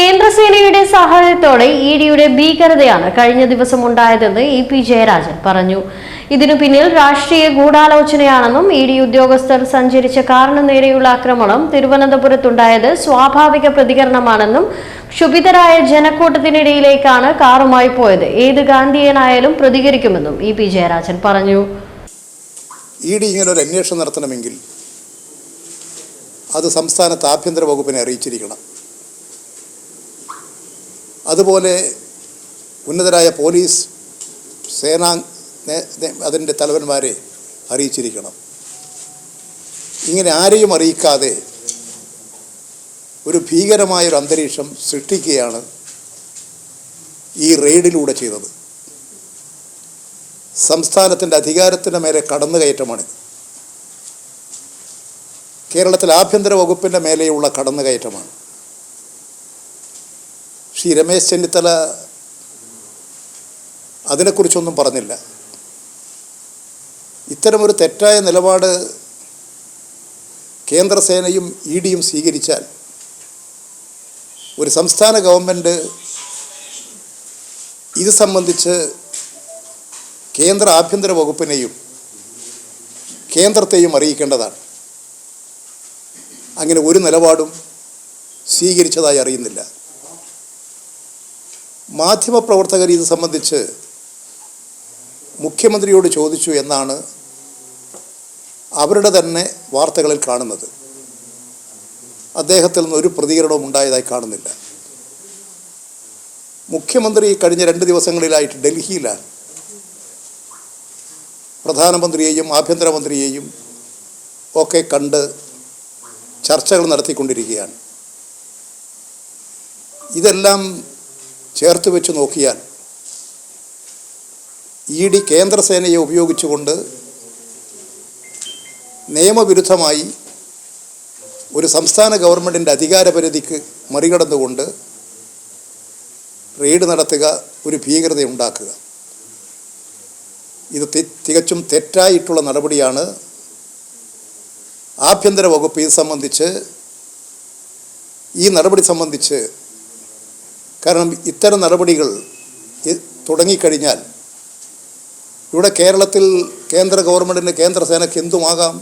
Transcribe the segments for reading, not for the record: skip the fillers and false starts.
കേന്ദ്രസേനയുടെ സഹായത്തോടെ ഇഡിയുടെ ഭീകരതയാണ് കഴിഞ്ഞ ദിവസം ഉണ്ടായതെന്ന് ഇ.പി. ജയരാജൻ പറഞ്ഞു. ഇതിനു പിന്നിൽ രാഷ്ട്രീയ ഗൂഢാലോചനയാണെന്നും ഇഡി ഉദ്യോഗസ്ഥർ സഞ്ചരിച്ച കാറിന് നേരെയുള്ള ആക്രമണം തിരുവനന്തപുരത്തുണ്ടായത് സ്വാഭാവിക പ്രതികരണമാണെന്നും ക്ഷുഭിതരായ ജനക്കൂട്ടത്തിനിടയിലേക്കാണ് കാറുമായി പോയത്, ഏത് ഗാന്ധിയനായാലും പ്രതികരിക്കുമെന്നും ഇ.പി. ജയരാജൻ പറഞ്ഞു. ഇഡി ഇങ്ങനെ ഒരു അന്വേഷണം നടത്തണമെങ്കിൽ അത് സംസ്ഥാനത്ത് ആഭ്യന്തര വകുപ്പിനെ അറിയിച്ചിരിക്കണം. അതുപോലെ ഉന്നതരായ പോലീസ് സേനാ അതിൻ്റെ തലവന്മാരെ അറിയിച്ചിരിക്കണം. ഇങ്ങനെ ആരെയും അറിയിക്കാതെ ഒരു ഭീകരമായൊരു അന്തരീക്ഷം സൃഷ്ടിക്കുകയാണ് ഈ റെയ്ഡിലൂടെ ചെയ്തത്. സംസ്ഥാനത്തിൻ്റെ അധികാരത്തിൻ്റെ മേലെ കടന്നുകയറ്റമാണിത്. കേരളത്തിൽ ആഭ്യന്തര വകുപ്പിൻ്റെ മേലെയുള്ള കടന്നുകയറ്റമാണ്. ശ്രീ രമേശ് ചെന്നിത്തല അതിനെക്കുറിച്ചൊന്നും പറഞ്ഞില്ല. ഇത്തരമൊരു തെറ്റായ നിലപാട് കേന്ദ്രസേനയും ഇഡിയും സ്വീകരിച്ചാൽ ഒരു സംസ്ഥാന ഗവൺമെൻറ് ഇത് സംബന്ധിച്ച് കേന്ദ്ര ആഭ്യന്തര വകുപ്പിനെയും കേന്ദ്രത്തെയും അറിയിക്കേണ്ടതാണ്. അങ്ങനെ ഒരു നിലപാടും സ്വീകരിച്ചതായി അറിയുന്നില്ല. മാധ്യമപ്രവർത്തകർ ഇത് സംബന്ധിച്ച് മുഖ്യമന്ത്രിയോട് ചോദിച്ചു എന്നാണ് അവരുടെ തന്നെ വാർത്തകളിൽ കാണുന്നത്. അദ്ദേഹത്തിൽ നിന്ന് ഒരു പ്രതികരണവും ഉണ്ടായതായി കാണുന്നില്ല. മുഖ്യമന്ത്രി കഴിഞ്ഞ 2 ദിവസങ്ങളിലായിട്ട് ഡൽഹിയിലാണ്. പ്രധാനമന്ത്രിയെയും ആഭ്യന്തരമന്ത്രിയെയും ഒക്കെ കണ്ട് ചർച്ചകൾ നടത്തിക്കൊണ്ടിരിക്കുകയാണ്. ഇതെല്ലാം ചേർത്ത് വെച്ച് നോക്കിയാൽ ഇഡി കേന്ദ്രസേനയെ ഉപയോഗിച്ചുകൊണ്ട് നിയമവിരുദ്ധമായി ഒരു സംസ്ഥാന ഗവൺമെൻറ്റിൻ്റെ അധികാരപരിധിക്ക് മറികടന്നുകൊണ്ട് റെയ്ഡ് നടത്തുക, ഒരു ഭീകരത ഉണ്ടാക്കുക, ഇത് തികച്ചും തെറ്റായിട്ടുള്ള നടപടിയാണ്. ആഭ്യന്തര വകുപ്പ് ഇത് സംബന്ധിച്ച് ഈ നടപടി സംബന്ധിച്ച് കാരണം ഇത്തരം നടപടികൾ തുടങ്ങിക്കഴിഞ്ഞാൽ ഇവിടെ കേരളത്തിൽ കേന്ദ്ര ഗവൺമെൻറ്റിന് കേന്ദ്രസേനയ്ക്ക് എന്തുമാകാം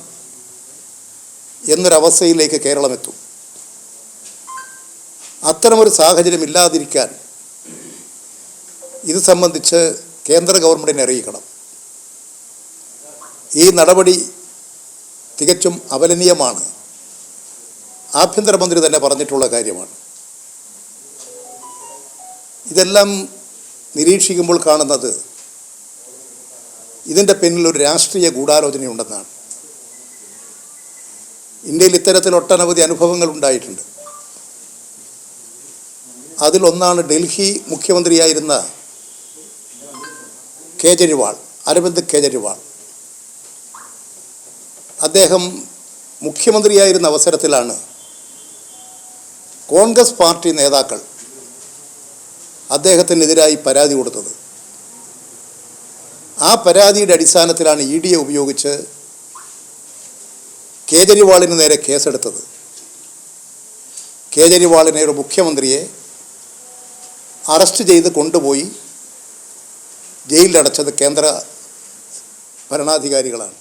എന്നൊരവസ്ഥയിലേക്ക് കേരളം എത്തും. അത്തരമൊരു സാഹചര്യം ഇല്ലാതിരിക്കാൻ ഇത് സംബന്ധിച്ച് കേന്ദ്ര ഗവൺമെൻറ്റിനെ അറിയിക്കണം. ഈ നടപടി തികച്ചും അപലനീയമാണ്. ആഭ്യന്തരമന്ത്രി തന്നെ പറഞ്ഞിട്ടുള്ള കാര്യമാണ്. ഇതെല്ലാം നിരീക്ഷിക്കുമ്പോൾ കാണുന്നത് ഇതിൻ്റെ പിന്നിൽ ഒരു രാഷ്ട്രീയ ഗൂഢാലോചനയുണ്ടെന്നാണ്. ഇന്ത്യയിൽ ഇത്തരത്തിൽ ഒട്ടനവധി അനുഭവങ്ങൾ ഉണ്ടായിട്ടുണ്ട്. അതിലൊന്നാണ് ഡൽഹി മുഖ്യമന്ത്രിയായിരുന്ന കേജ്രിവാൾ, അരവിന്ദ് കേജ്രിവാൾ. അദ്ദേഹം മുഖ്യമന്ത്രിയായിരുന്ന അവസരത്തിലാണ് കോൺഗ്രസ് പാർട്ടി നേതാക്കൾ അദ്ദേഹത്തിനെതിരായി പരാതി കൊടുത്തത്. ആ പരാതിയുടെ അടിസ്ഥാനത്തിലാണ് ഇഡിയെ ഉപയോഗിച്ച് കേജ്രിവാളിന് നേരെ കേസെടുത്തത്. കേജ്രിവാളിനെ, ഒരു മുഖ്യമന്ത്രിയെ അറസ്റ്റ് ചെയ്ത് കൊണ്ടുപോയി ജയിലിലടച്ചത് കേന്ദ്ര ഭരണാധികാരികളാണ്.